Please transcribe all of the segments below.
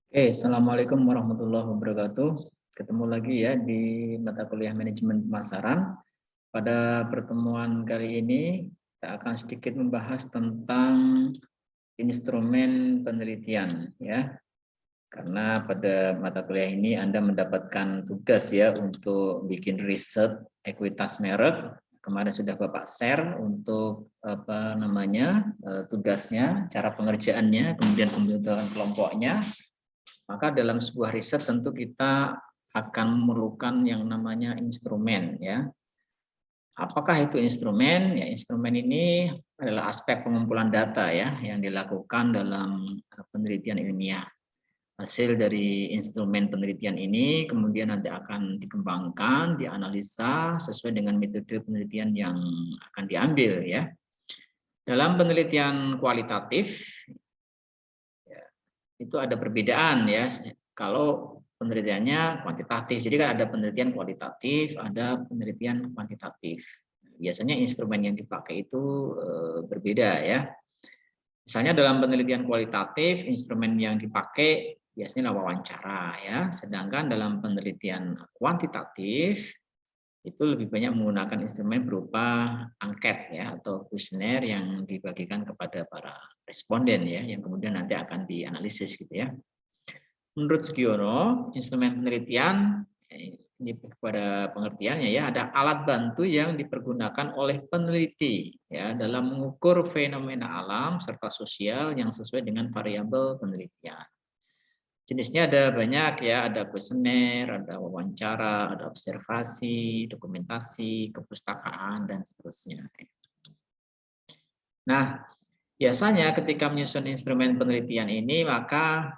Oke, Assalamualaikum warahmatullahi wabarakatuh. Ketemu lagi ya di mata kuliah manajemen pemasaran. Pada pertemuan kali ini, kita akan sedikit membahas tentang instrumen penelitian ya. Karena pada mata kuliah ini Anda mendapatkan tugas ya untuk bikin riset ekuitas merek. Kemarin sudah Bapak share untuk tugasnya, cara pengerjaannya, kemudian pembentukan kelompoknya. Maka dalam sebuah riset tentu kita akan memerlukan yang namanya instrumen ya. Apakah itu instrumen? Ya, instrumen ini adalah aspek pengumpulan data ya yang dilakukan dalam penelitian ilmiah. Hasil dari instrumen penelitian ini kemudian nanti akan dikembangkan, dianalisa sesuai dengan metode penelitian yang akan diambil ya. Dalam penelitian kualitatif itu ada perbedaan ya. Kalau penelitiannya kuantitatif, jadi kan ada penelitian kualitatif, ada penelitian kuantitatif. Biasanya instrumen yang dipakai itu berbeda ya. Misalnya dalam penelitian kualitatif, instrumen yang dipakai biasanya wawancara ya. Sedangkan dalam penelitian kuantitatif itu lebih banyak menggunakan instrumen berupa angket ya atau kuesioner yang dibagikan kepada para responden ya yang kemudian nanti akan dianalisis gitu ya. Menurut Sugiono, instrumen penelitian ini kepada pengertiannya ya ada alat bantu yang dipergunakan oleh peneliti ya dalam mengukur fenomena alam serta sosial yang sesuai dengan variabel penelitian. Jenisnya ada banyak ya, ada kuesioner, ada wawancara, ada observasi, dokumentasi, kepustakaan, dan seterusnya. Nah, biasanya ketika menyusun instrumen penelitian ini, maka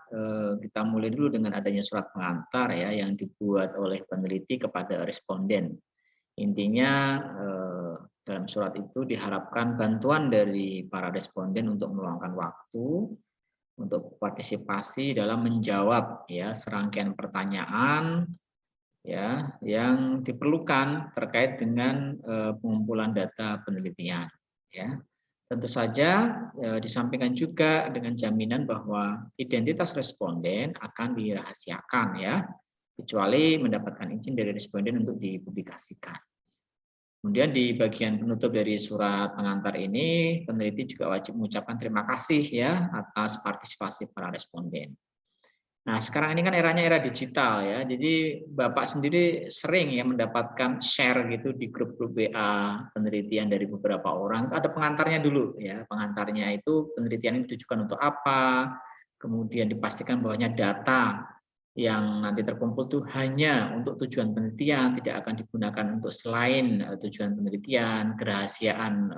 kita mulai dulu dengan adanya surat pengantar ya yang dibuat oleh peneliti kepada responden. Intinya dalam surat itu diharapkan bantuan dari para responden untuk meluangkan waktu untuk partisipasi dalam menjawab ya serangkaian pertanyaan ya yang diperlukan terkait dengan pengumpulan data penelitian ya. Tentu saja disampaikan juga dengan jaminan bahwa identitas responden akan dirahasiakan ya kecuali mendapatkan izin dari responden untuk dipublikasikan. Kemudian di bagian penutup dari surat pengantar ini, peneliti juga wajib mengucapkan terima kasih ya atas partisipasi para responden. Nah, sekarang ini kan eranya era digital ya. Jadi Bapak sendiri sering ya mendapatkan share gitu di grup-grup WA penelitian dari beberapa orang. Ada pengantarnya dulu ya. Pengantarnya itu penelitian ini ditujukan untuk apa? Kemudian dipastikan bahwanya data yang nanti terkumpul itu hanya untuk tujuan penelitian, tidak akan digunakan untuk selain tujuan penelitian, kerahasiaan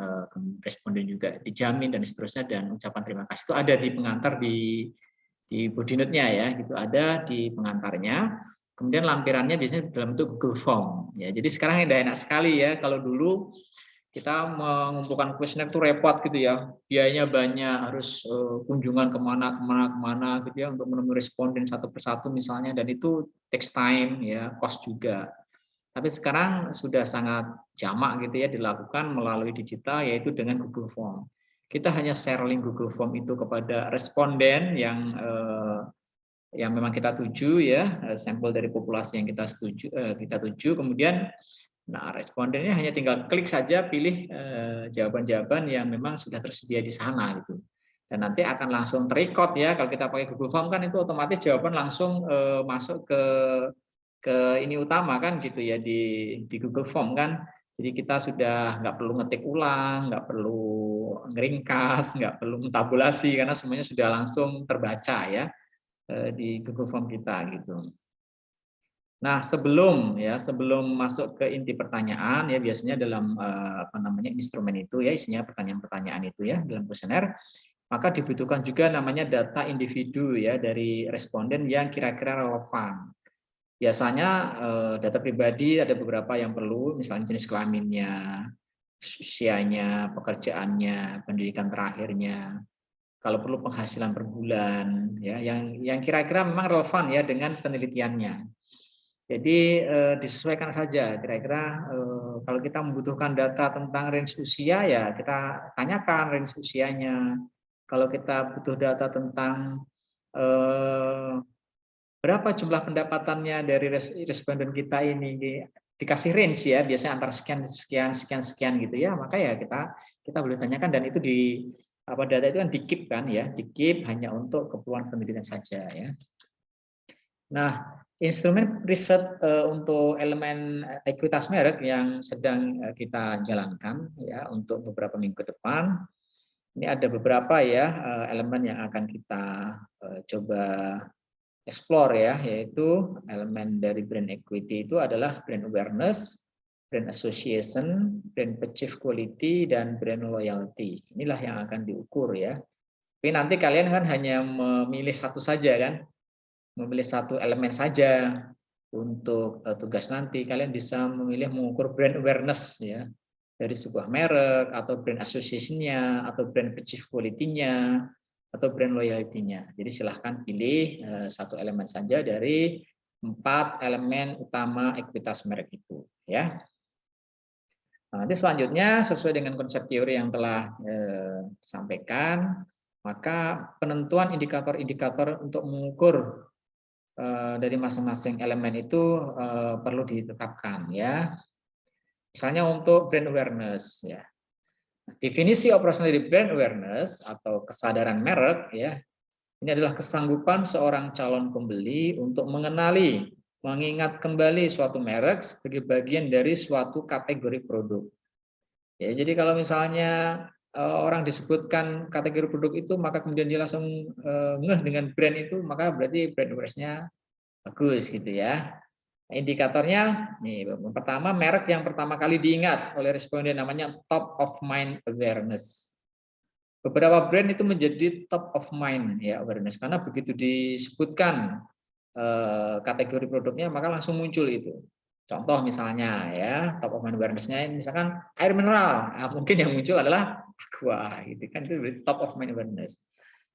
responden juga dijamin dan seterusnya, dan ucapan terima kasih itu ada di pengantar di body note-nya ya, gitu ada di pengantarnya. Kemudian lampirannya biasanya dalam bentuk Google Form ya. Jadi sekarang udah enak sekali ya, kalau dulu kita mengumpulkan kuesioner itu repot gitu ya, biayanya banyak, harus kunjungan kemana gitu ya untuk menemui responden satu persatu misalnya, dan itu takes time ya, cost juga. Tapi sekarang sudah sangat jamak gitu ya dilakukan melalui digital, yaitu dengan Google Form. Kita hanya share link Google Form itu kepada responden yang memang kita tuju ya, sampel dari populasi yang kita tuju, kemudian nah, respondennya hanya tinggal klik saja, pilih jawaban-jawaban yang memang sudah tersedia di sana gitu. Dan nanti akan langsung terrecord ya. Kalau kita pakai Google Form kan itu otomatis jawaban langsung masuk ke ini utama kan gitu ya di Google Form kan. Jadi kita sudah nggak perlu ngetik ulang, nggak perlu ngeringkas, nggak perlu tabulasi karena semuanya sudah langsung terbaca ya di Google Form kita gitu. Nah, sebelum masuk ke inti pertanyaan ya, biasanya dalam instrumen itu ya, isinya pertanyaan-pertanyaan itu ya dalam kuesioner, maka dibutuhkan juga namanya data individu ya dari responden yang kira-kira relevan. Biasanya data pribadi ada beberapa yang perlu, misalnya jenis kelaminnya, usianya, pekerjaannya, pendidikan terakhirnya, kalau perlu penghasilan per bulan ya, yang kira-kira memang relevan ya dengan penelitiannya. Jadi disesuaikan saja, kira-kira kalau kita membutuhkan data tentang range usia ya kita tanyakan range usianya. Kalau kita butuh data tentang berapa jumlah pendapatannya dari responden kita ini, dikasih range ya, biasanya antara sekian sekian sekian sekian gitu ya, maka ya kita boleh tanyakan, dan itu di data itu kan di-keep kan ya, di-keep hanya untuk keperluan penelitian saja ya. Nah, instrumen riset untuk elemen ekuitas merek yang sedang kita jalankan ya untuk beberapa minggu ke depan. Ini ada beberapa ya elemen yang akan kita coba explore ya, yaitu elemen dari brand equity itu adalah brand awareness, brand association, brand perceived quality, dan brand loyalty. Inilah yang akan diukur ya. Tapi nanti kalian kan hanya memilih satu saja kan, memilih satu elemen saja untuk tugas nanti. Kalian bisa memilih mengukur brand awareness ya dari sebuah merek, atau brand association-nya, atau brand perceived quality-nya, atau brand loyalty-nya. Jadi silahkan pilih satu elemen saja dari 4 elemen utama ekuitas merek itu ya. Nah, nanti selanjutnya sesuai dengan konsep teori yang telah disampaikan, maka penentuan indikator-indikator untuk mengukur dari masing-masing elemen itu perlu ditetapkan ya. Misalnya untuk brand awareness ya. Definisi operasional dari brand awareness atau kesadaran merek ya, ini adalah kesanggupan seorang calon pembeli untuk mengenali, mengingat kembali suatu merek sebagai bagian dari suatu kategori produk. Ya, jadi kalau misalnya orang disebutkan kategori produk itu, maka kemudian dia langsung ngeh dengan brand itu, maka berarti brand awareness-nya bagus gitu ya. Indikatornya, nih, pertama merek yang pertama kali diingat oleh responden namanya top of mind awareness. Beberapa brand itu menjadi top of mind ya awareness karena begitu disebutkan kategori produknya maka langsung muncul itu. Contoh misalnya ya top of mind awareness-nya misalkan air mineral, nah, mungkin yang muncul adalah aqua gitu kan, itu top of mind awareness.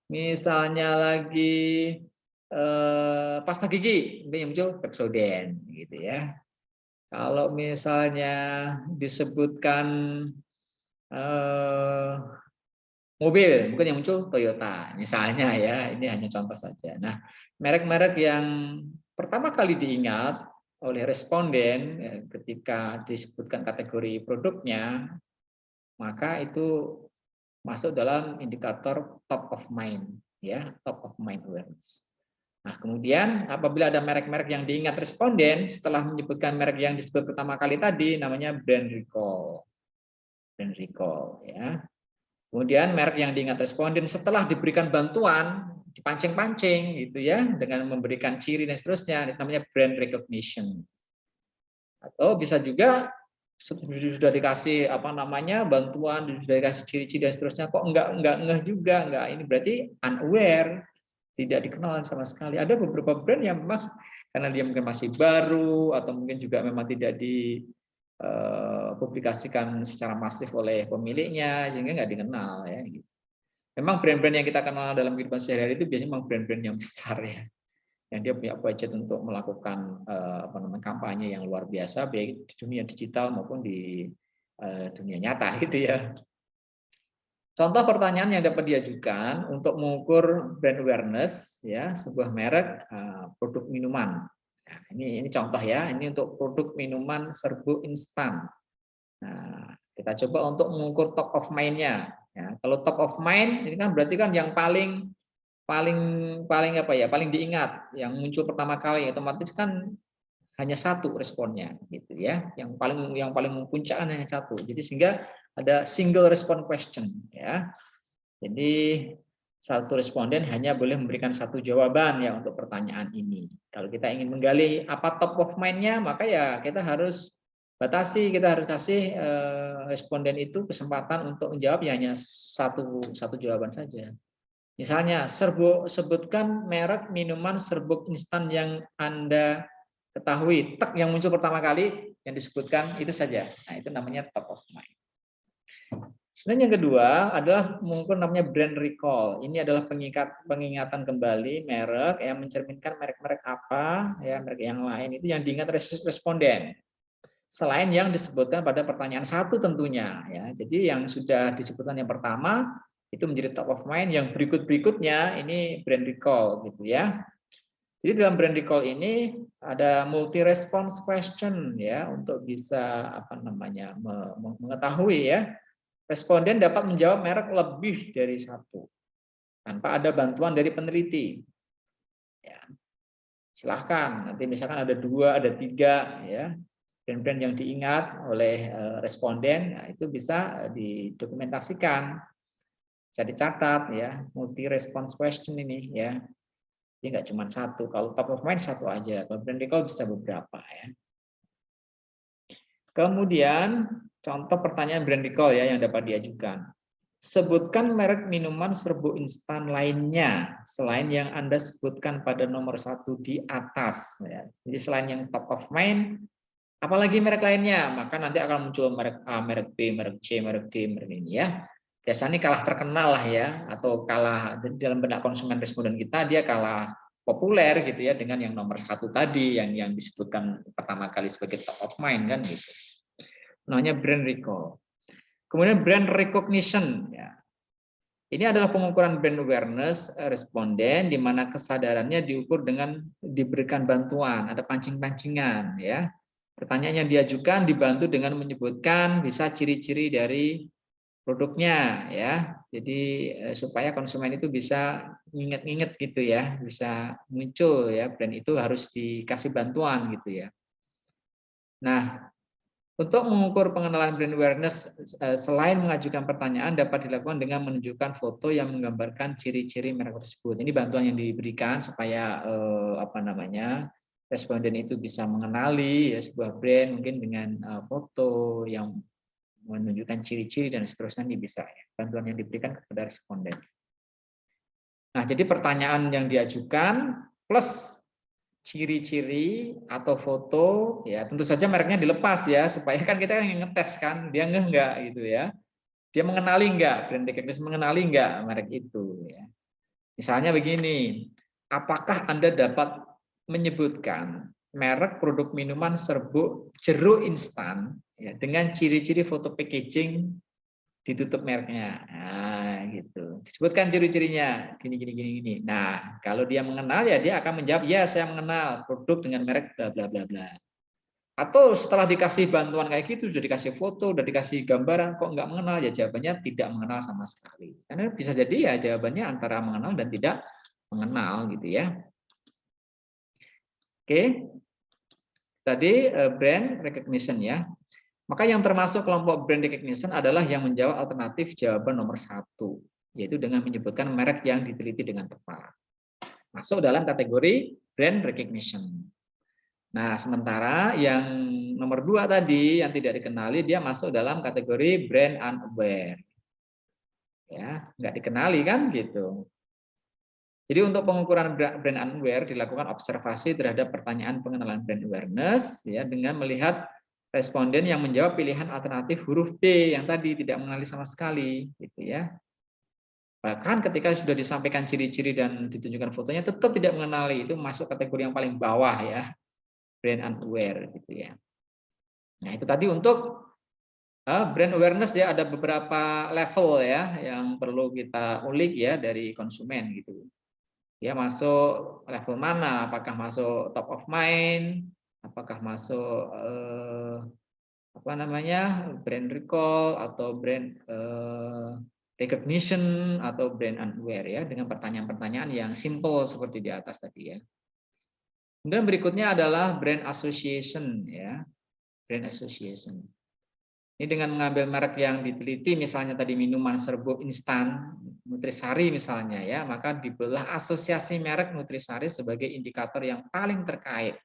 Misalnya lagi pasta gigi, yang muncul Pepsodent gitu ya. Kalau misalnya disebutkan mobil, mungkin yang muncul Toyota misalnya ya, ini hanya contoh saja. Nah, merek-merek yang pertama kali diingat oleh responden ya, ketika disebutkan kategori produknya, maka itu masuk dalam indikator top of mind ya, top of mind awareness. Nah, kemudian apabila ada merek-merek yang diingat responden setelah menyebutkan merek yang disebut pertama kali tadi, namanya brand recall. Brand recall ya. Kemudian merek yang diingat responden setelah diberikan bantuan, dipancing-pancing gitu ya, dengan memberikan ciri dan seterusnya, itu namanya brand recognition. Atau bisa juga sudah dikasih bantuan, sudah dikasih ciri-ciri dan seterusnya, kok enggak ngeh juga, enggak, ini berarti unaware, tidak dikenal sama sekali. Ada beberapa brand yang memang karena dia mungkin masih baru atau mungkin juga memang tidak dipublikasikan secara masif oleh pemiliknya sehingga nggak dikenal ya. Memang brand-brand yang kita kenal dalam kehidupan sehari-hari itu biasanya memang brand-brand yang besar ya, yang dia punya budget untuk melakukan kampanye yang luar biasa baik di dunia digital maupun di dunia nyata gitu ya. Contoh pertanyaan yang dapat diajukan untuk mengukur brand awareness ya sebuah merek produk minuman. Nah, ini contoh ya, ini untuk produk minuman serbuk instan. Nah, kita coba untuk mengukur top of mind-nya. Ya, kalau top of mind ini kan berarti kan yang paling diingat, yang muncul pertama kali, otomatis kan hanya satu responnya gitu ya, yang paling puncak hanya satu, jadi sehingga ada single respond question ya, jadi satu responden hanya boleh memberikan satu jawaban ya untuk pertanyaan ini. Kalau kita ingin menggali apa top of mind-nya, maka ya kita harus batasi, kita harus kasih responden itu kesempatan untuk menjawab ya hanya satu jawaban saja. Misalnya, sebutkan merek minuman serbuk instan yang Anda ketahui, tek yang muncul pertama kali yang disebutkan itu saja. Nah, itu namanya top of mind. Dan yang kedua adalah mengukur namanya brand recall. Ini adalah pengingatan kembali merek yang mencerminkan merek-merek apa, ya merek yang lain itu yang diingat responden. Selain yang disebutkan pada pertanyaan satu tentunya, ya. Jadi yang sudah disebutkan yang pertama itu menjadi top of mind, yang berikut-berikutnya ini brand recall gitu ya. Jadi dalam brand recall ini ada multi response question ya untuk bisa mengetahui ya responden dapat menjawab merek lebih dari satu tanpa ada bantuan dari peneliti. Ya, silahkan nanti misalkan ada 2, ada 3 ya brand-brand yang diingat oleh responden, nah, itu bisa didokumentasikan, bisa dicatat ya multi response question ini ya. Jadi nggak cuma satu, kalau top of mind satu aja, kalau brand recall bisa beberapa ya. Kemudian contoh pertanyaan brand recall ya yang dapat diajukan. Sebutkan merek minuman serbuk instan lainnya selain yang Anda sebutkan pada nomor 1 di atas. Ya. Jadi selain yang top of mind, apalagi merek lainnya, maka nanti akan muncul merek A, merek B, merek C, merek D, merek ini ya. Biasanya kalah terkenal lah ya, atau kalah dalam benak konsumen responden kita, dia kalah populer gitu ya dengan yang nomor 1 tadi yang disebutkan pertama kali sebagai top of mind kan gitu. Namanya brand recall. Kemudian brand recognition ya. Ini adalah pengukuran brand awareness responden di mana kesadarannya diukur dengan diberikan bantuan, ada pancing-pancingan ya. Pertanyaan yang diajukan dibantu dengan menyebutkan bisa ciri-ciri dari produknya ya. Jadi supaya konsumen itu bisa ingat-ingat gitu ya, bisa muncul ya brand itu harus dikasih bantuan gitu ya. Nah, untuk mengukur pengenalan brand awareness selain mengajukan pertanyaan dapat dilakukan dengan menunjukkan foto yang menggambarkan ciri-ciri merek tersebut. Ini bantuan yang diberikan supaya responden itu bisa mengenali ya sebuah brand mungkin dengan foto yang menunjukkan ciri-ciri dan seterusnya, ini bisa ya, bantuan yang diberikan kepada responden. Nah, jadi pertanyaan yang diajukan plus ciri-ciri atau foto ya tentu saja mereknya dilepas ya supaya kan kita yang ngetes kan dia enggak gitu ya. Dia mengenali enggak, brand recognition mengenali enggak merek itu ya. Misalnya begini, apakah Anda dapat menyebutkan merek produk minuman serbuk jeruk instan ya, dengan ciri-ciri foto packaging ditutup mereknya. Nah, gitu. Disebutkan ciri-cirinya gini. Nah, kalau dia mengenal ya dia akan menjawab, "Ya, saya mengenal produk dengan merek bla bla bla bla." Atau setelah dikasih bantuan kayak gitu, sudah dikasih foto, sudah dikasih gambaran kok nggak mengenal, ya jawabannya tidak mengenal sama sekali. Karena bisa jadi ya jawabannya antara mengenal dan tidak mengenal gitu ya. Oke. Tadi brand recognition ya. Maka yang termasuk kelompok brand recognition adalah yang menjawab alternatif jawaban nomor 1, yaitu dengan menyebutkan merek yang diteliti dengan tepat. Masuk dalam kategori brand recognition. Nah, sementara yang nomor 2 tadi yang tidak dikenali, dia masuk dalam kategori brand unaware. Ya, nggak dikenali kan gitu. Jadi untuk pengukuran brand unaware dilakukan observasi terhadap pertanyaan pengenalan brand awareness ya dengan melihat responden yang menjawab pilihan alternatif huruf D yang tadi tidak mengenali sama sekali gitu ya. Bahkan ketika sudah disampaikan ciri-ciri dan ditunjukkan fotonya tetap tidak mengenali, itu masuk kategori yang paling bawah ya, brand unaware gitu ya. Nah, itu tadi untuk brand awareness ya, ada beberapa level ya yang perlu kita ulik ya dari konsumen gitu. Dia masuk level mana? Apakah masuk top of mind? Apakah masuk brand recall atau brand recognition atau brand unaware ya, dengan pertanyaan-pertanyaan yang simple seperti di atas tadi ya. Kemudian berikutnya adalah brand association ya, brand association. Ini dengan mengambil merek yang diteliti, misalnya tadi minuman serbuk instan Nutrisari misalnya ya, maka dibelah asosiasi merek Nutrisari sebagai indikator yang paling terkait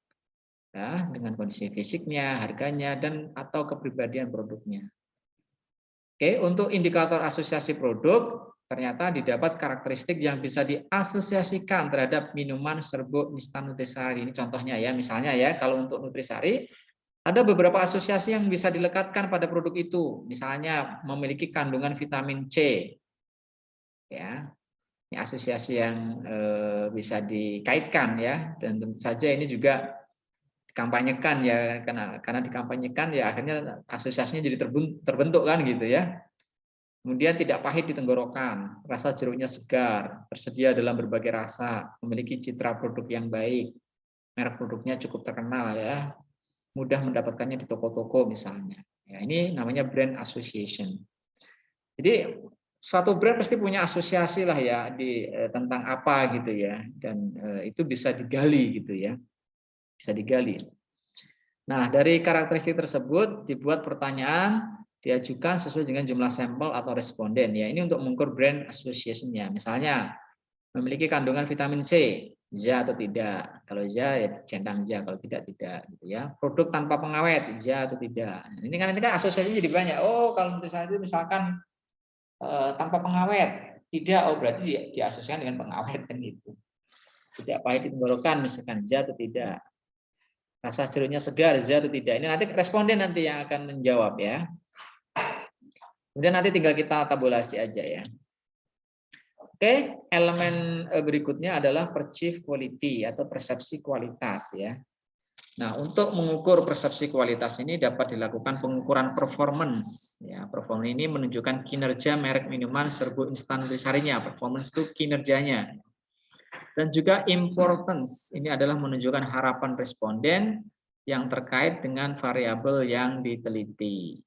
ya, dengan kondisi fisiknya, harganya, dan atau kepribadian produknya. Oke, untuk indikator asosiasi produk, ternyata didapat karakteristik yang bisa diasosiasikan terhadap minuman serbuk instan Nutrisari. Ini contohnya ya, misalnya ya, kalau untuk Nutrisari, ada beberapa asosiasi yang bisa dilekatkan pada produk itu. Misalnya memiliki kandungan vitamin C. Ya. Ini asosiasi yang bisa dikaitkan ya, dan tentu saja ini juga dikampanyekan ya, karena dikampanyekan ya akhirnya asosiasinya jadi terbentuk kan gitu ya. Kemudian tidak pahit di tenggorokan, rasa jeruknya segar, tersedia dalam berbagai rasa, memiliki citra produk yang baik, merek produknya cukup terkenal ya, mudah mendapatkannya di toko-toko misalnya. Ya, ini namanya brand association. Jadi suatu brand pasti punya asosiasi lah ya di tentang apa gitu ya, dan itu bisa digali gitu ya, bisa digali. Nah, dari karakteristik tersebut dibuat pertanyaan, diajukan sesuai dengan jumlah sampel atau responden ya. Ini untuk mengukur brand association-nya. Misalnya memiliki kandungan vitamin C, ya atau tidak. Kalau ya, ya centang ja, kalau tidak tidak gitu ya. Produk tanpa pengawet, ya atau tidak. Ini kan asosiasinya jadi banyak. Oh, kalau misalnya itu misalkan tanpa pengawet, tidak. Oh, berarti diasosiasikan dengan pengawet kan gitu. Tidak pahit di tenggorokan misalkan ya atau tidak. Rasa jeruknya segar, atau tidak. Ini nanti responden nanti yang akan menjawab ya. Kemudian nanti tinggal kita tabulasi aja ya. Oke, elemen berikutnya adalah perceived quality atau persepsi kualitas ya. Nah, untuk mengukur persepsi kualitas ini dapat dilakukan pengukuran performance. Ya, performance ini menunjukkan kinerja merek minuman serbuk instan nutrisarinya. Performance itu kinerjanya. Dan juga importance, ini adalah menunjukkan harapan responden yang terkait dengan variabel yang diteliti.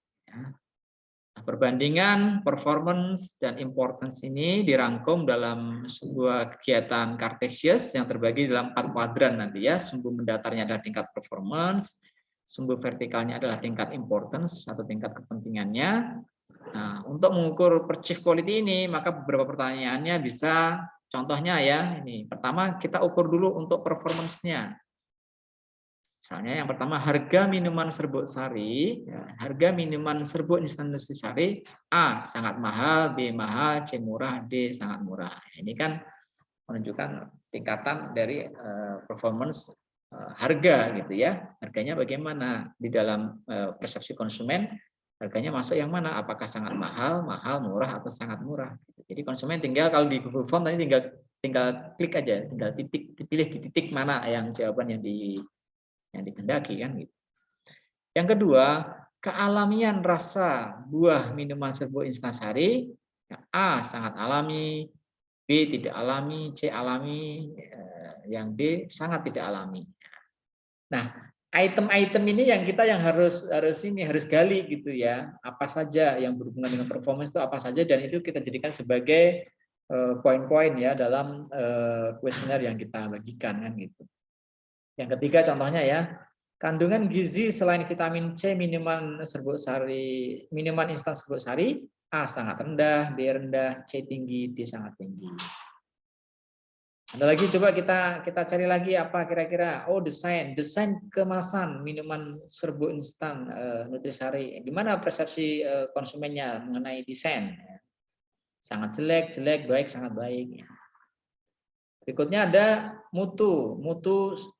Perbandingan performance dan importance ini dirangkum dalam sebuah kegiatan Cartesius yang terbagi dalam 4 kuadran nanti ya. Sumbu mendatarnya adalah tingkat performance, sumbu vertikalnya adalah tingkat importance atau tingkat kepentingannya. Nah, untuk mengukur perceived quality ini, maka beberapa pertanyaannya bisa. Contohnya ya, ini pertama kita ukur dulu untuk performance-nya. Misalnya yang pertama harga minuman serbuk sari, ya, harga minuman serbuk instan nutrisari A sangat mahal, B mahal, C murah, D sangat murah. Ini kan menunjukkan tingkatan dari performance harga gitu ya. Harganya bagaimana di dalam persepsi konsumen? Harganya masuk yang mana? Apakah sangat mahal, murah atau sangat murah? Jadi konsumen tinggal kalau di Google Form tadi tinggal klik aja, tinggal dipilih di titik mana yang jawaban yang dikehendaki kan gitu. Yang kedua, kealamian rasa buah minuman serbuk instansari. A sangat alami, B tidak alami, C alami, yang D sangat tidak alami. Nah, item-item ini yang kita harus gali gitu ya. Apa saja yang berhubungan dengan performance itu apa saja, dan itu kita jadikan sebagai poin-poin ya dalam kuesioner yang kita bagikan kan gitu. Yang ketiga contohnya ya, kandungan gizi selain vitamin C minuman instan serbuk sari A sangat rendah, B rendah, C tinggi, D sangat tinggi. Ada lagi, coba kita cari lagi apa kira-kira. Oh, desain kemasan minuman serbuk instan nutrisari. Gimana persepsi konsumennya mengenai desain? Sangat jelek, baik, sangat baik. Berikutnya ada mutu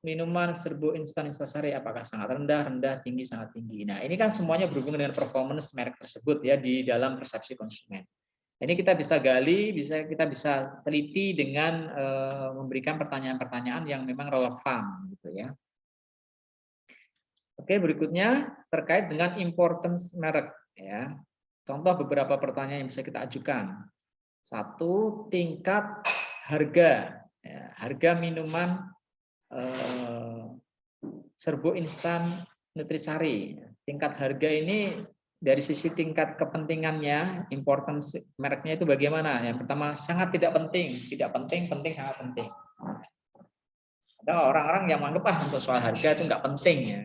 minuman serbuk instan instansari, apakah sangat rendah, tinggi, sangat tinggi. Nah, ini kan semuanya berhubungan dengan performance merek tersebut ya di dalam persepsi konsumen. Ini kita bisa gali, kita bisa teliti dengan memberikan pertanyaan-pertanyaan yang memang relevan gitu ya. Oke, berikutnya terkait dengan importance merek ya. Contoh beberapa pertanyaan yang bisa kita ajukan. 1, tingkat harga. Ya, harga minuman serbuk instan nutrisari. Tingkat harga ini dari sisi tingkat kepentingannya, importance mereknya itu bagaimana? Yang pertama, sangat tidak penting, penting, sangat penting. Ada orang-orang yang menganggap untuk soal harga itu nggak penting ya,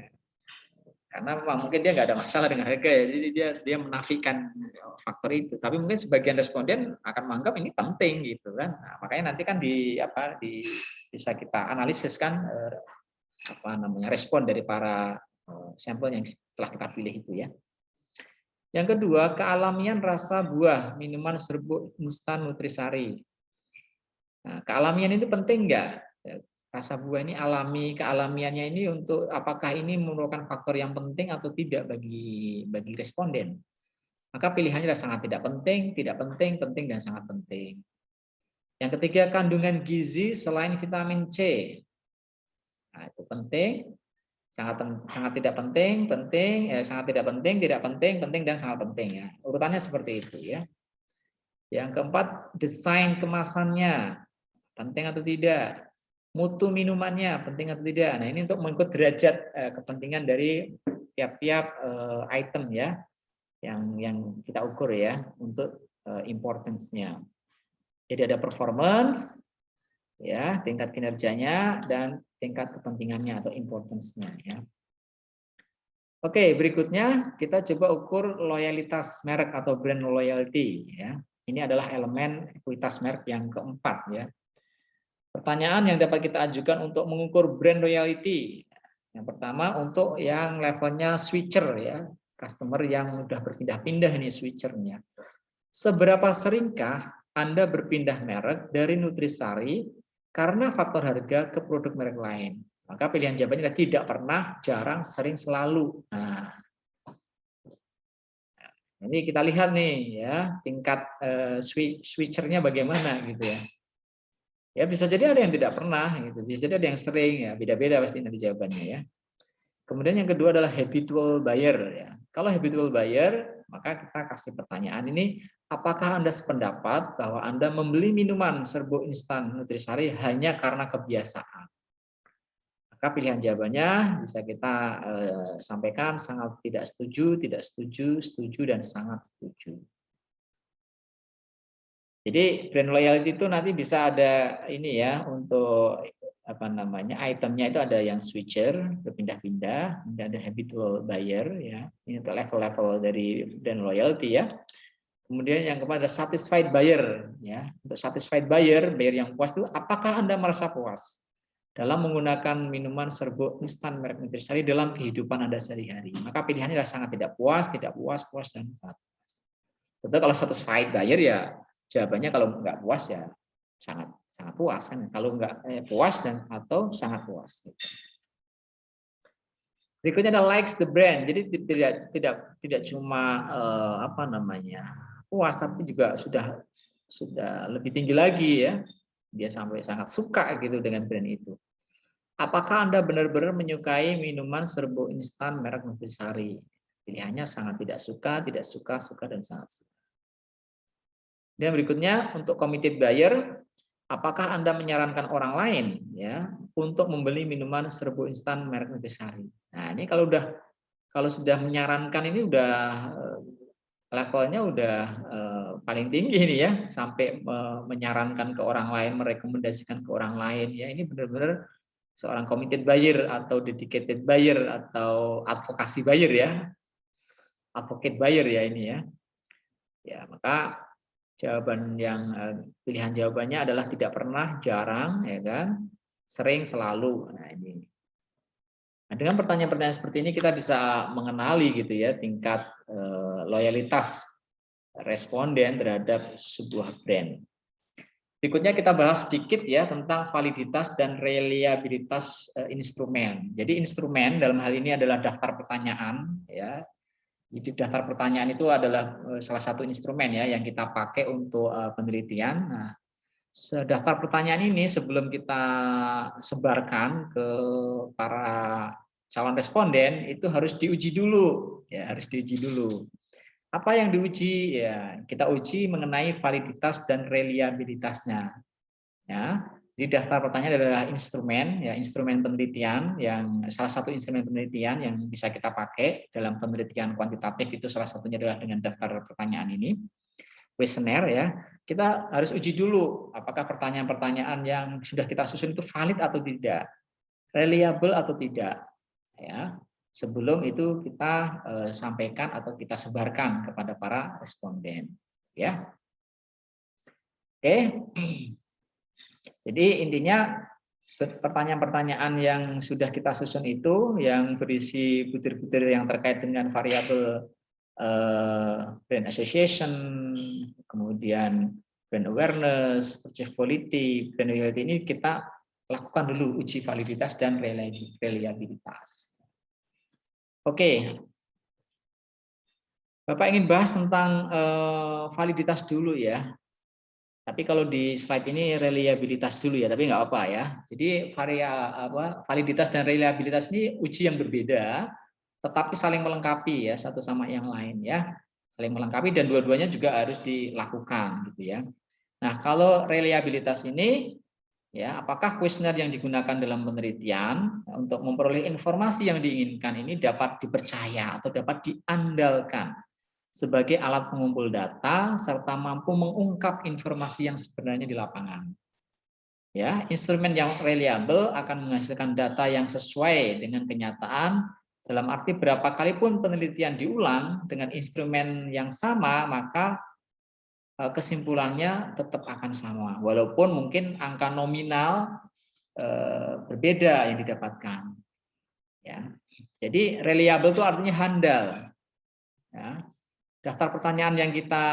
karena mungkin dia nggak ada masalah dengan harga ya, jadi dia menafikan faktor itu. Tapi mungkin sebagian responden akan menganggap ini penting gitu kan. Nah, makanya nanti kan bisa kita analisis kan respon dari para sampel yang telah kita pilih itu ya. Yang kedua, kealamian rasa buah minuman serbuk instan nutrisari. Nah, kealamian itu penting nggak? Rasa buah ini alami, kealamiannya ini untuk apakah ini merupakan faktor yang penting atau tidak bagi responden? Maka pilihannya adalah sangat tidak penting, penting, dan sangat penting. Yang ketiga, kandungan gizi selain vitamin C. Nah, itu penting, sangat tidak penting, sangat tidak penting, dan sangat penting ya. Urutannya seperti itu ya. Yang keempat, desain kemasannya, penting atau tidak. Mutu minumannya, penting atau tidak. Nah, ini untuk mengikut derajat kepentingan dari tiap-tiap item ya, yang kita ukur ya, untuk importance-nya. Jadi ada performance, ya, tingkat kinerjanya, dan tingkat kepentingannya atau importance-nya ya. Oke, berikutnya kita coba ukur loyalitas merek atau brand loyalty ya. Ini adalah elemen ekuitas merek yang keempat ya. Pertanyaan yang dapat kita ajukan untuk mengukur brand loyalty. Yang pertama untuk yang levelnya switcher ya, customer yang sudah berpindah-pindah ini switchernya. Seberapa seringkah Anda berpindah merek dari Nutrisari karena faktor harga ke produk merek lain? Maka pilihan jawabannya adalah tidak pernah, jarang, sering, selalu. Nah, ini kita lihat nih ya, tingkat switchernya bagaimana gitu ya. Ya bisa jadi ada yang tidak pernah, gitu. Bisa jadi ada yang sering ya, beda-beda pasti nanti jawabannya ya. Kemudian yang kedua adalah habitual buyer ya. Kalau habitual buyer, maka kita kasih pertanyaan ini, apakah Anda sependapat bahwa Anda membeli minuman serbuk instan Nutrisari hanya karena kebiasaan? Maka pilihan jawabannya bisa kita sampaikan sangat tidak setuju, setuju, dan sangat setuju. Jadi brand loyalty itu nanti bisa ada ini ya, untuk apa namanya, itemnya itu ada yang switcher, berpindah-pindah, dan ada habitual buyer ya. Ini untuk level-level dari brand loyalty ya. Kemudian yang keempat ada satisfied buyer ya. Untuk satisfied buyer yang puas itu, apakah Anda merasa puas dalam menggunakan minuman serbuk instan merek Nutrisari dalam kehidupan Anda sehari-hari? Maka pilihannya adalah sangat tidak puas, puas, dan sangat puas. Tentu kalau satisfied buyer ya jawabannya kalau nggak puas ya sangat puas kan. Kalau nggak puas dan atau sangat puas. Berikutnya ada likes the brand. Jadi tidak cuma apa namanya puas, tapi juga sudah lebih tinggi lagi ya. Dia sampai sangat suka gitu dengan brand itu. Apakah Anda benar-benar menyukai minuman serbuk instan merek Nutrisari? Pilihannya sangat tidak suka, suka, dan sangat suka. Dan berikutnya untuk committed buyer, apakah Anda menyarankan orang lain ya untuk membeli minuman serbuk instan merek Nutrisari? Nah, ini kalau sudah menyarankan ini udah levelnya udah paling tinggi ini ya, sampai menyarankan ke orang lain, merekomendasikan ke orang lain ya. Ini benar-benar seorang committed buyer atau dedicated buyer atau advokasi buyer ya. Advocate buyer ya ini ya. Ya, maka jawaban yang pilihan jawabannya adalah tidak pernah, jarang ya kan, sering, selalu. Nah, ini. Nah, dengan pertanyaan-pertanyaan seperti ini kita bisa mengenali gitu ya tingkat loyalitas responden terhadap sebuah brand. Berikutnya kita bahas sedikit ya tentang validitas dan reliabilitas instrumen. Jadi instrumen dalam hal ini adalah daftar pertanyaan ya. Jadi daftar pertanyaan itu adalah salah satu instrumen ya yang kita pakai untuk penelitian. Nah, daftar pertanyaan ini sebelum kita sebarkan ke para calon responden itu harus diuji dulu ya, harus diuji dulu. Apa yang diuji ya, kita uji mengenai validitas dan reliabilitasnya ya. Jadi daftar pertanyaan adalah instrumen ya, instrumen penelitian yang salah satu instrumen penelitian yang bisa kita pakai dalam penelitian kuantitatif, itu salah satunya adalah dengan daftar pertanyaan ini, kuesioner ya. Kita harus uji dulu apakah pertanyaan-pertanyaan yang sudah kita susun itu valid atau tidak, reliable atau tidak ya. Sebelum itu kita sampaikan atau kita sebarkan kepada para responden ya. Oke. Jadi intinya pertanyaan-pertanyaan yang sudah kita susun itu yang berisi butir-butir yang terkait dengan variabel brand association, kemudian brand awareness, purchase quality, brand loyalty, ini kita lakukan dulu uji validitas dan reliabilitas. Oke. Bapak ingin bahas tentang validitas dulu ya. Tapi kalau di slide ini reliabilitas dulu ya, tapi nggak apa ya. Jadi validitas dan reliabilitas ini uji yang berbeda, tetapi saling melengkapi ya satu sama yang lain ya, saling melengkapi dan dua-duanya juga harus dilakukan gitu ya. Nah, kalau reliabilitas ini ya, apakah kuesioner yang digunakan dalam penelitian untuk memperoleh informasi yang diinginkan ini dapat dipercaya atau dapat diandalkan sebagai alat pengumpul data serta mampu mengungkap informasi yang sebenarnya di lapangan. Ya, instrumen yang reliable akan menghasilkan data yang sesuai dengan kenyataan. Dalam arti berapa kali pun penelitian diulang dengan instrumen yang sama, maka kesimpulannya tetap akan sama. Walaupun mungkin angka nominal berbeda yang didapatkan. Ya, jadi reliable itu artinya handal. Ya, daftar pertanyaan yang kita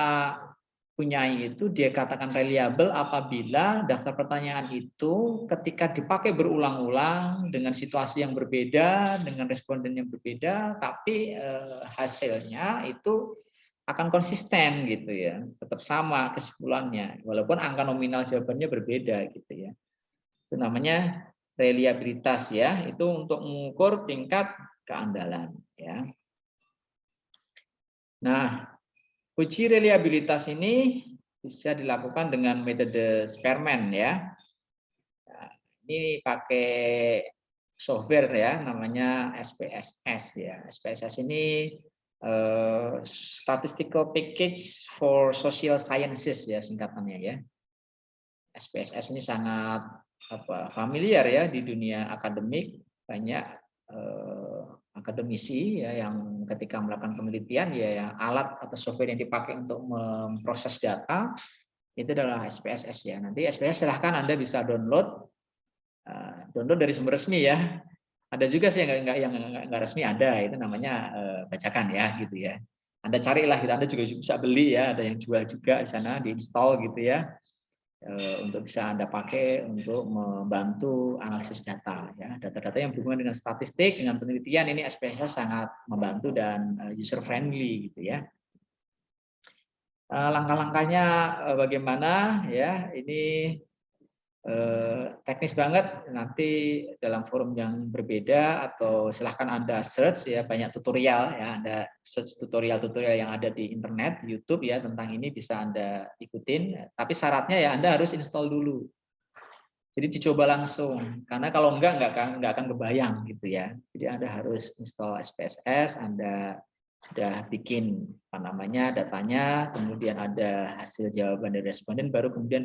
punyai itu dia katakan reliable apabila daftar pertanyaan itu ketika dipakai berulang-ulang dengan situasi yang berbeda, dengan responden yang berbeda, tapi hasilnya itu akan konsisten gitu ya, tetap sama kesimpulannya, walaupun angka nominal jawabannya berbeda gitu ya. Itu namanya reliabilitas ya, itu untuk mengukur tingkat keandalan ya. Nah, uji reliabilitas ini bisa dilakukan dengan metode Spearman ya. Nah, ini pakai software ya, namanya SPSS ya. SPSS ini Statistical Package for Social Sciences ya singkatannya ya. SPSS ini sangat familiar ya di dunia akademik, banyak akademisi ya yang ketika melakukan penelitian ya yang alat atau software yang dipakai untuk memproses data itu adalah SPSS ya. Nanti SPSS silahkan Anda bisa download dari sumber resmi ya. Ada juga sih yang nggak resmi, ada itu namanya bacakan ya gitu ya. Anda carilah gitu, Anda juga bisa beli ya, ada yang jual juga di sana, diinstal gitu ya. Untuk bisa Anda pakai untuk membantu analisis data ya, data-data yang berhubungan dengan statistik, dengan penelitian, ini SPSS sangat membantu dan user friendly gitu ya. Langkah-langkahnya bagaimana ya, ini teknis banget, nanti dalam forum yang berbeda atau silahkan Anda search ya, banyak tutorial ya, Anda search tutorial-tutorial yang ada di internet, di YouTube ya tentang ini bisa Anda ikutin, tapi syaratnya ya Anda harus install dulu. Jadi dicoba langsung, karena kalau enggak akan kebayang gitu ya. Jadi Anda harus install SPSS, Anda sudah bikin datanya, kemudian ada hasil jawaban dari responden, baru kemudian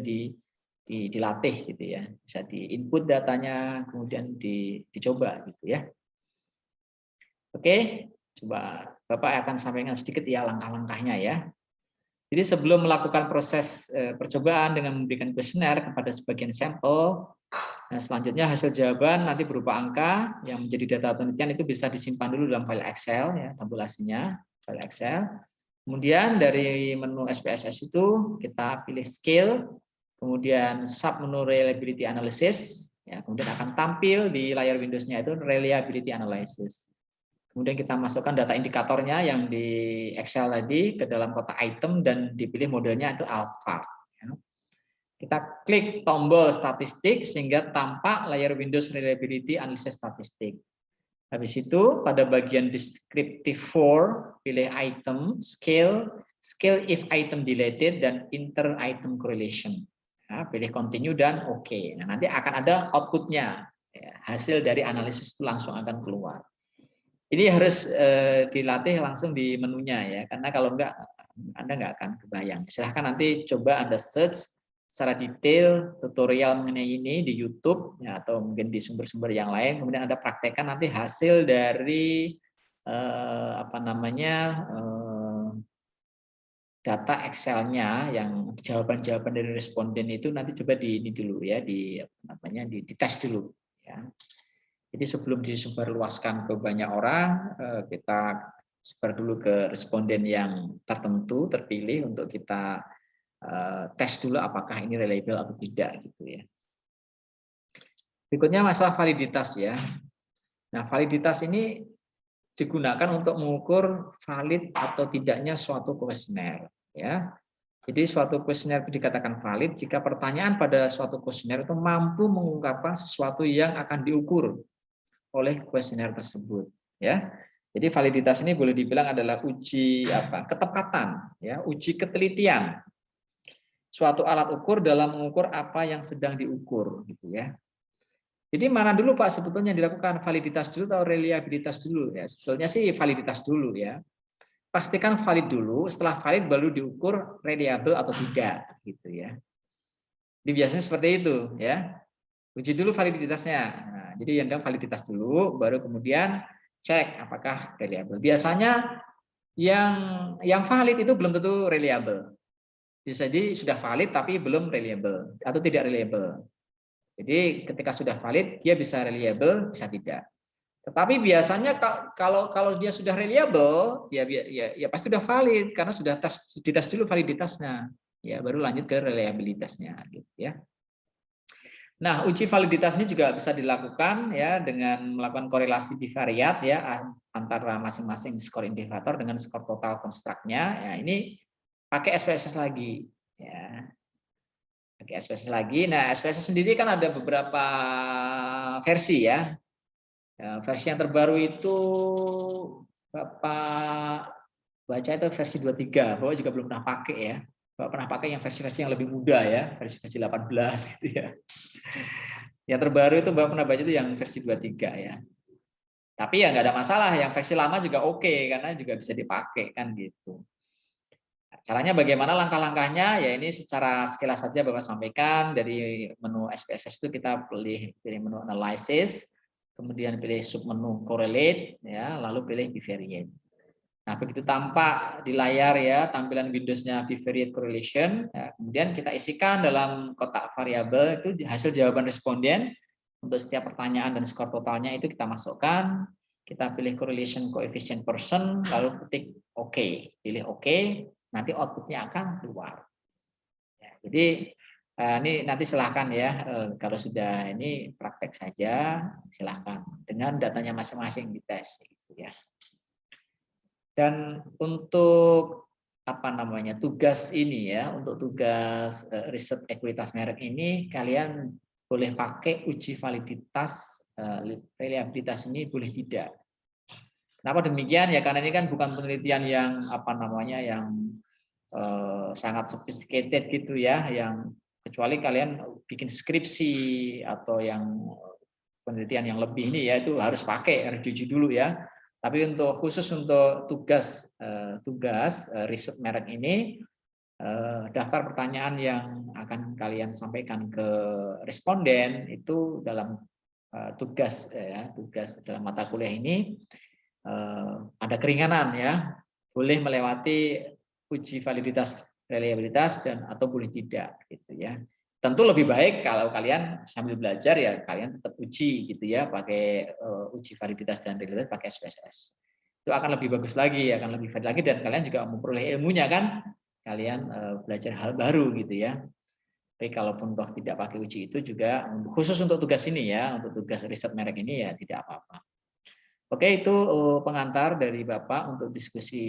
dilatih gitu ya, bisa di-input datanya, kemudian dicoba gitu ya. Oke, coba Bapak akan sampaikan sedikit ya langkah-langkahnya ya. Jadi sebelum melakukan proses percobaan dengan memberikan kuesioner kepada sebagian sampel, nah selanjutnya hasil jawaban nanti berupa angka yang menjadi data penelitian itu bisa disimpan dulu dalam file Excel ya, tabulasinya file Excel. Kemudian dari menu SPSS itu kita pilih scale, kemudian sub menu reliability analysis, ya, kemudian akan tampil di layar Windows-nya itu reliability analysis. Kemudian kita masukkan data indikatornya yang di Excel tadi ke dalam kotak item dan dipilih modelnya itu alpha. Kita klik tombol statistik sehingga tampak layar Windows reliability analysis statistik. Habis itu pada bagian descriptive for pilih item, scale if item deleted dan inter item correlation. Nah, pilih continue dan oke. Nah, nanti akan ada outputnya. Ya, hasil dari analisis itu langsung akan keluar. Ini harus dilatih langsung di menunya ya, karena kalau enggak Anda nggak akan kebayang. Silahkan nanti coba Anda search secara detail tutorial mengenai ini di YouTube ya, atau mungkin di sumber-sumber yang lain, kemudian Anda praktekkan nanti hasil dari data Excel-nya yang jawaban-jawaban dari responden itu nanti coba ini dulu ya, dites dulu ya. Jadi sebelum disebarluaskan ke banyak orang, kita sebar dulu ke responden yang tertentu, terpilih untuk kita tes dulu apakah ini reliable atau tidak gitu ya. Berikutnya masalah validitas ya. Nah, validitas ini digunakan untuk mengukur valid atau tidaknya suatu kuesioner ya. Jadi suatu kuesioner dikatakan valid jika pertanyaan pada suatu kuesioner itu mampu mengungkapkan sesuatu yang akan diukur oleh kuesioner tersebut ya. Jadi validitas ini boleh dibilang adalah uji ketepatan, ya, uji ketelitian suatu alat ukur dalam mengukur apa yang sedang diukur, gitu ya. Jadi mana dulu Pak sebetulnya dilakukan, validitas dulu atau reliabilitas dulu ya? Sebetulnya sih validitas dulu ya. Pastikan valid dulu, setelah valid baru diukur reliable atau tidak, gitu ya. Jadi biasanya seperti itu ya. Uji dulu validitasnya. Nah, jadi yang validitas dulu, baru kemudian cek apakah reliable. Biasanya yang valid itu belum tentu reliable. Jadi sudah valid tapi belum reliable atau tidak reliable. Jadi ketika sudah valid dia bisa reliable, bisa tidak. Tetapi biasanya kalau dia sudah reliable, ya pasti sudah valid karena sudah dites dulu validitasnya, ya baru lanjut ke reliabilitasnya, gitu ya. Nah, uji validitas ini juga bisa dilakukan ya dengan melakukan korelasi bivariat ya antara masing-masing skor indikator dengan skor total konstruknya. Ya ini pakai SPSS lagi, ya. Pakai SPSS lagi. Nah, SPSS sendiri kan ada beberapa versi ya. Ya, versi yang terbaru itu Bapak baca itu versi 23. Bapak juga belum pernah pakai ya. Bapak pernah pakai yang versi-versi yang lebih muda ya, versi 18 gitu ya. Yang terbaru itu Bapak pernah baca itu yang versi 23 ya. Tapi ya nggak ada masalah, yang versi lama juga oke karena juga bisa dipakai kan gitu. Caranya bagaimana langkah-langkahnya? Ya ini secara sekilas saja Bapak sampaikan. Dari menu SPSS itu kita pilih menu analysis, kemudian pilih submenu correlate, ya, lalu pilih bivariate. Nah, begitu tampak di layar ya tampilan Windows-nya bivariate correlation, ya, kemudian kita isikan dalam kotak variabel itu hasil jawaban responden untuk setiap pertanyaan dan skor totalnya itu kita masukkan. Kita pilih correlation coefficient percent, lalu ketik OK, pilih OK, nanti outputnya akan keluar. Ya, jadi ini nanti silahkan ya, kalau sudah ini praktek saja, silahkan dengan datanya masing-masing dites, gitu ya. Dan untuk tugas ini ya, untuk tugas riset ekuitas merek ini yang boleh pakai uji validitas, reliabilitas ini boleh tidak. Kenapa demikian? Ya karena ini kan bukan penelitian yang yang sangat sophisticated gitu ya, yang kecuali kalian bikin skripsi atau yang penelitian yang lebih ini ya itu harus pakai, harus diuji dulu ya. Tapi khusus untuk tugas riset merek ini, daftar pertanyaan yang akan kalian sampaikan ke responden itu dalam tugas dalam mata kuliah ini ada keringanan ya, boleh melewati uji validitas reliabilitas dan atau boleh tidak gitu ya. Tentu lebih baik kalau kalian sambil belajar ya kalian tetap uji gitu ya, pakai uji validitas dan reliabilitas pakai SPSS. Itu akan lebih bagus lagi, akan lebih valid lagi dan kalian juga memperoleh ilmunya kan. Kalian belajar hal baru gitu ya. Tapi kalaupun toh tidak pakai uji itu juga khusus untuk tugas ini ya, untuk tugas riset merek ini ya tidak apa-apa. Oke, itu pengantar dari Bapak untuk diskusi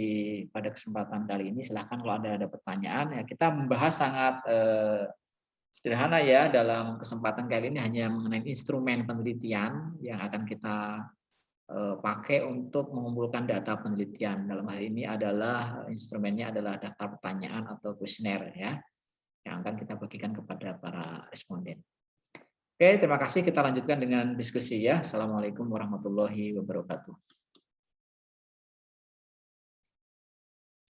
pada kesempatan kali ini. Silahkan kalau ada pertanyaan. Ya, kita membahas sangat sederhana ya dalam kesempatan kali ini hanya mengenai instrumen penelitian yang akan kita pakai untuk mengumpulkan data penelitian. Dalam hal ini adalah instrumennya adalah daftar pertanyaan atau kuesioner ya, yang akan kita bagikan kepada para responden. Oke, terima kasih. Kita lanjutkan dengan diskusi ya. Assalamualaikum warahmatullahi wabarakatuh.